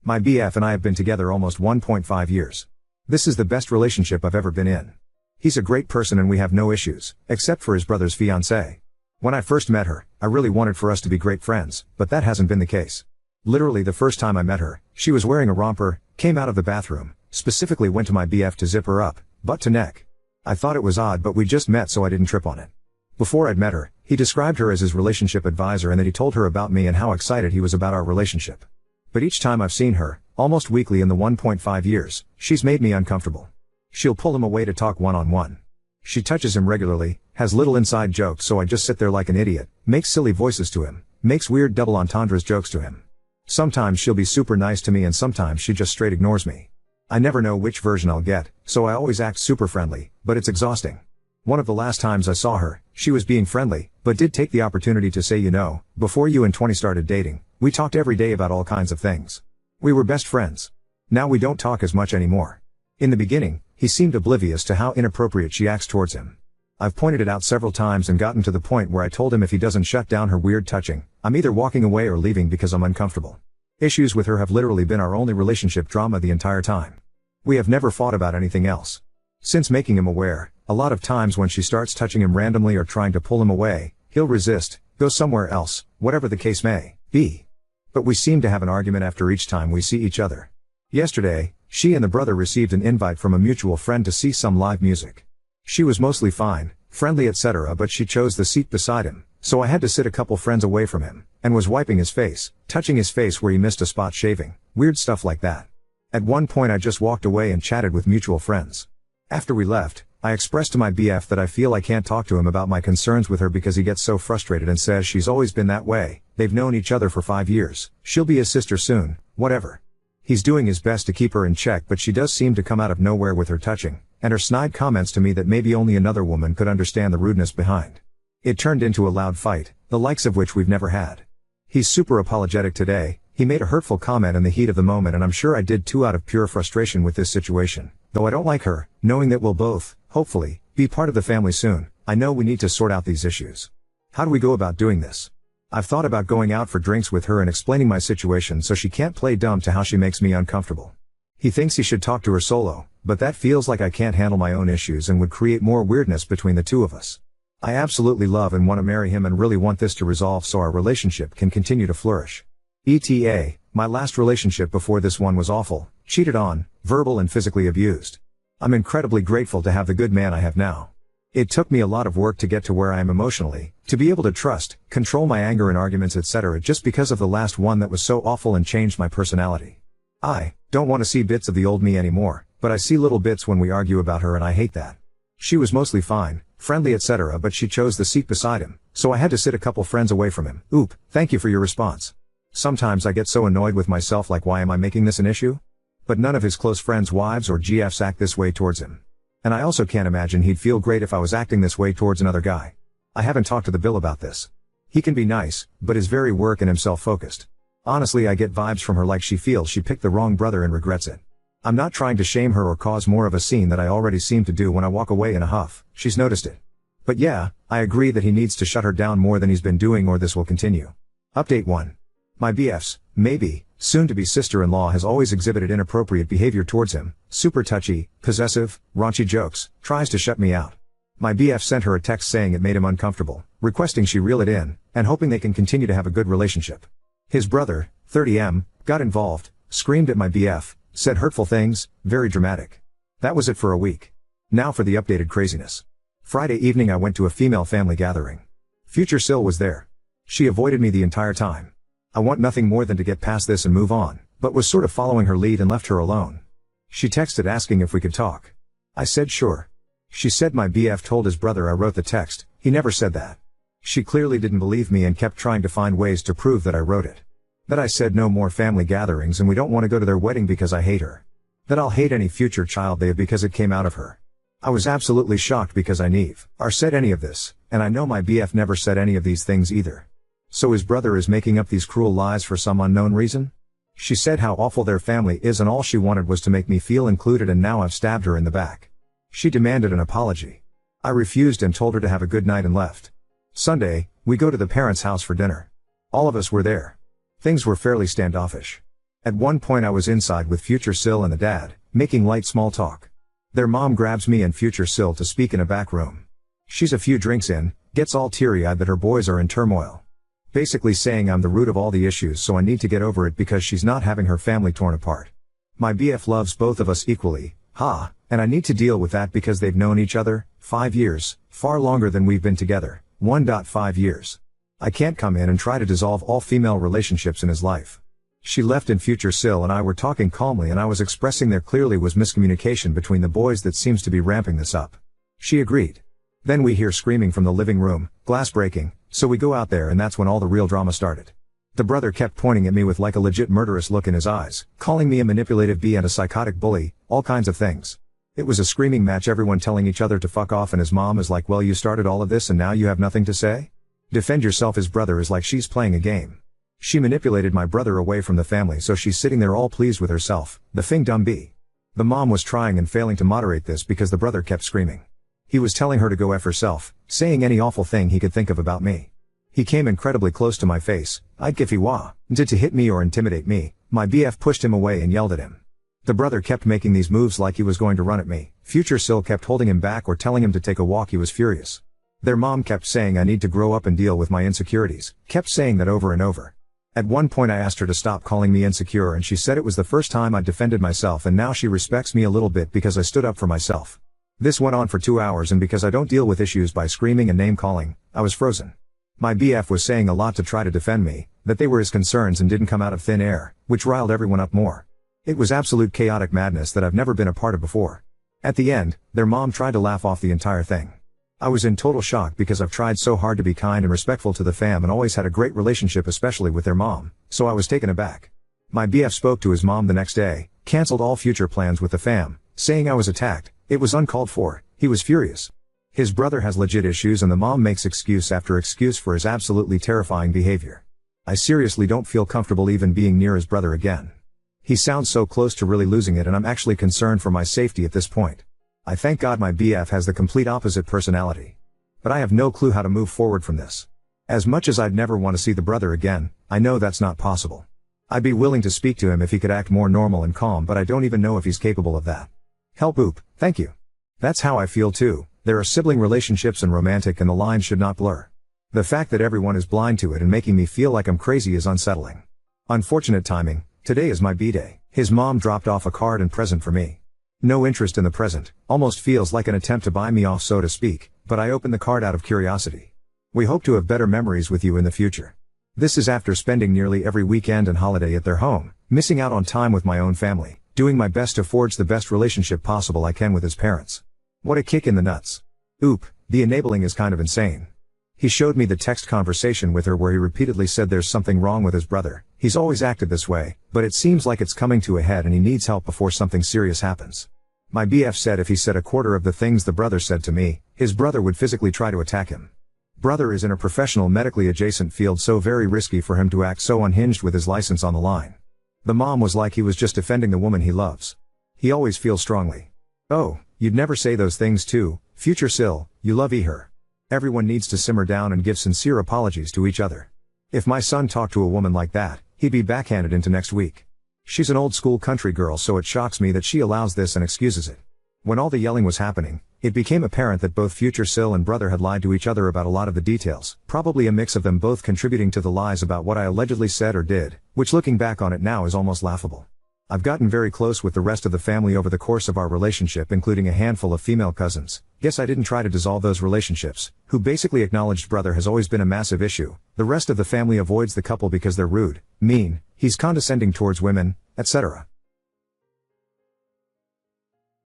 My BF and I have been together almost 1.5 years. This is the best relationship I've ever been in. He's a great person and we have no issues, except for his brother's fiancée. When I first met her, I really wanted for us to be great friends, but that hasn't been the case. Literally the first time I met her, she was wearing a romper, came out of the bathroom, specifically went to my BF to zip her up, butt to neck. I thought it was odd but we just met so I didn't trip on it. Before I'd met her, he described her as his relationship advisor and that he told her about me and how excited he was about our relationship. But each time I've seen her, almost weekly in the 1.5 years, she's made me uncomfortable. She'll pull him away to talk one-on-one. She touches him regularly, has little inside jokes so I just sit there like an idiot, makes silly voices to him, makes weird double entendres jokes to him. Sometimes she'll be super nice to me and sometimes she just straight ignores me. I never know which version I'll get, so I always act super friendly, but it's exhausting. One of the last times I saw her, she was being friendly, but did take the opportunity to say, before you and 20 started dating, we talked every day about all kinds of things. We were best friends. Now we don't talk as much anymore. In the beginning, he seemed oblivious to how inappropriate she acts towards him. I've pointed it out several times and gotten to the point where I told him if he doesn't shut down her weird touching, I'm either walking away or leaving because I'm uncomfortable. Issues with her have literally been our only relationship drama the entire time. We have never fought about anything else. Since making him aware, a lot of times when she starts touching him randomly or trying to pull him away, he'll resist, go somewhere else, whatever the case may be. But we seem to have an argument after each time we see each other. Yesterday, she and the brother received an invite from a mutual friend to see some live music. She was mostly fine, friendly etc. but she chose the seat beside him, so I had to sit a couple friends away from him, and was wiping his face, touching his face where he missed a spot shaving, weird stuff like that. At one point I just walked away and chatted with mutual friends. After we left, I expressed to my BF that I feel I can't talk to him about my concerns with her because he gets so frustrated and says she's always been that way, they've known each other for 5 years, she'll be his sister soon, whatever. He's doing his best to keep her in check but she does seem to come out of nowhere with her touching, and her snide comments to me that maybe only another woman could understand the rudeness behind. It turned into a loud fight, the likes of which we've never had. He's super apologetic today, he made a hurtful comment in the heat of the moment and I'm sure I did too out of pure frustration with this situation. Though I don't like her, knowing that we'll both, hopefully, be part of the family soon, I know we need to sort out these issues. How do we go about doing this? I've thought about going out for drinks with her and explaining my situation so she can't play dumb to how she makes me uncomfortable. He thinks he should talk to her solo, but that feels like I can't handle my own issues and would create more weirdness between the two of us. I absolutely love and want to marry him and really want this to resolve so our relationship can continue to flourish. ETA, my last relationship before this one was awful, cheated on, verbal and physically abused. I'm incredibly grateful to have the good man I have now. It took me a lot of work to get to where I am emotionally, to be able to trust, control my anger in arguments etc. just because of the last one that was so awful and changed my personality. I don't want to see bits of the old me anymore, but I see little bits when we argue about her and I hate that. She was mostly fine, friendly etc. but she chose the seat beside him, so I had to sit a couple friends away from him. Oop, thank you for your response. Sometimes I get so annoyed with myself like why am I making this an issue? But none of his close friends' wives or GFs act this way towards him. And I also can't imagine he'd feel great if I was acting this way towards another guy. I haven't talked to the Bill about this. He can be nice, but is very work and himself focused. Honestly I get vibes from her like she feels she picked the wrong brother and regrets it. I'm not trying to shame her or cause more of a scene that I already seem to do when I walk away in a huff, she's noticed it. But yeah, I agree that he needs to shut her down more than he's been doing or this will continue. Update 1. My BF's, maybe, soon-to-be sister-in-law has always exhibited inappropriate behavior towards him, super touchy, possessive, raunchy jokes, tries to shut me out. My BF sent her a text saying it made him uncomfortable, requesting she reel it in, and hoping they can continue to have a good relationship. His brother, 30M, got involved, screamed at my BF, said hurtful things, very dramatic. That was it for a week. Now for the updated craziness. Friday evening I went to a female family gathering. Future Sil was there. She avoided me the entire time. I want nothing more than to get past this and move on, but was sort of following her lead and left her alone. She texted asking if we could talk. I said sure. She said my BF told his brother I wrote the text, he never said that. She clearly didn't believe me and kept trying to find ways to prove that I wrote it. That I said no more family gatherings and we don't want to go to their wedding because I hate her. That I'll hate any future child they have because it came out of her. I was absolutely shocked because I never said any of this, and I know my BF never said any of these things either. So his brother is making up these cruel lies for some unknown reason? She said how awful their family is and all she wanted was to make me feel included and now I've stabbed her in the back. She demanded an apology. I refused and told her to have a good night and left. Sunday, we go to the parents' house for dinner. All of us were there. Things were fairly standoffish. At one point I was inside with future Sil and the dad, making light small talk. Their mom grabs me and future Sil to speak in a back room. She's a few drinks in, gets all teary-eyed that her boys are in turmoil. Basically saying I'm the root of all the issues, so I need to get over it because she's not having her family torn apart. My BF loves both of us equally, and I need to deal with that because they've known each other 5 years, far longer than we've been together, 1.5 years. I can't come in and try to dissolve all female relationships in his life. She left and future Sil and I were talking calmly and I was expressing there clearly was miscommunication between the boys that seems to be ramping this up. She agreed. Then we hear screaming from the living room, glass breaking, so we go out there and that's when all the real drama started. The brother kept pointing at me with like a legit murderous look in his eyes, calling me a manipulative bee and a psychotic bully, all kinds of things. It was a screaming match, everyone telling each other to fuck off, and his mom is like, well, you started all of this and now you have nothing to say? Defend yourself. His brother is like, she's playing a game. She manipulated my brother away from the family, so she's sitting there all pleased with herself, the fing dumb bee. The mom was trying and failing to moderate this because the brother kept screaming. He was telling her to go F herself, saying any awful thing he could think of about me. He came incredibly close to my face, I'd if he did to hit me or intimidate me. My BF pushed him away and yelled at him. The brother kept making these moves like he was going to run at me. Future Sil kept holding him back or telling him to take a walk. He was furious. Their mom kept saying I need to grow up and deal with my insecurities, kept saying that over and over. At one point I asked her to stop calling me insecure and she said it was the first time I defended myself and now she respects me a little bit because I stood up for myself. This went on for 2 hours and because I don't deal with issues by screaming and name calling, I was frozen. My BF was saying a lot to try to defend me, that they were his concerns and didn't come out of thin air, which riled everyone up more. It was absolute chaotic madness that I've never been a part of before. At the end, their mom tried to laugh off the entire thing. I was in total shock because I've tried so hard to be kind and respectful to the fam and always had a great relationship, especially with their mom, so I was taken aback. My BF spoke to his mom the next day, cancelled all future plans with the fam, saying I was attacked, it was uncalled for. He was furious. His brother has legit issues and the mom makes excuse after excuse for his absolutely terrifying behavior. I seriously don't feel comfortable even being near his brother again. He sounds so close to really losing it and I'm actually concerned for my safety at this point. I thank God my BF has the complete opposite personality. But I have no clue how to move forward from this. As much as I'd never want to see the brother again, I know that's not possible. I'd be willing to speak to him if he could act more normal and calm, but I don't even know if he's capable of that. Help oop, thank you. That's how I feel too. There are sibling relationships and romantic and the lines should not blur. The fact that everyone is blind to it and making me feel like I'm crazy is unsettling. Unfortunate timing, today is my B-day. His mom dropped off a card and present for me. No interest in the present, almost feels like an attempt to buy me off so to speak, but I opened the card out of curiosity. We hope to have better memories with you in the future. This is after spending nearly every weekend and holiday at their home, missing out on time with my own family, doing my best to forge the best relationship possible I can with his parents. What a kick in the nuts. Oop, the enabling is kind of insane. He showed me the text conversation with her where he repeatedly said there's something wrong with his brother. He's always acted this way, but it seems like it's coming to a head and he needs help before something serious happens. My BF said if he said a quarter of the things the brother said to me, his brother would physically try to attack him. Brother is in a professional medically adjacent field, so very risky for him to act so unhinged with his license on the line. The mom was like he was just defending the woman he loves. He always feels strongly. Oh, you'd never say those things too, future Sil, you love her. Everyone needs to simmer down and give sincere apologies to each other. If my son talked to a woman like that, he'd be backhanded into next week. She's an old school country girl, so it shocks me that she allows this and excuses it. When all the yelling was happening, it became apparent that both future Sil and brother had lied to each other about a lot of the details, probably a mix of them both contributing to the lies about what I allegedly said or did, which looking back on it now is almost laughable. I've gotten very close with the rest of the family over the course of our relationship, including a handful of female cousins. Guess I didn't try to dissolve those relationships, who basically acknowledged brother has always been a massive issue. The rest of the family avoids the couple because they're rude, mean, he's condescending towards women, etc.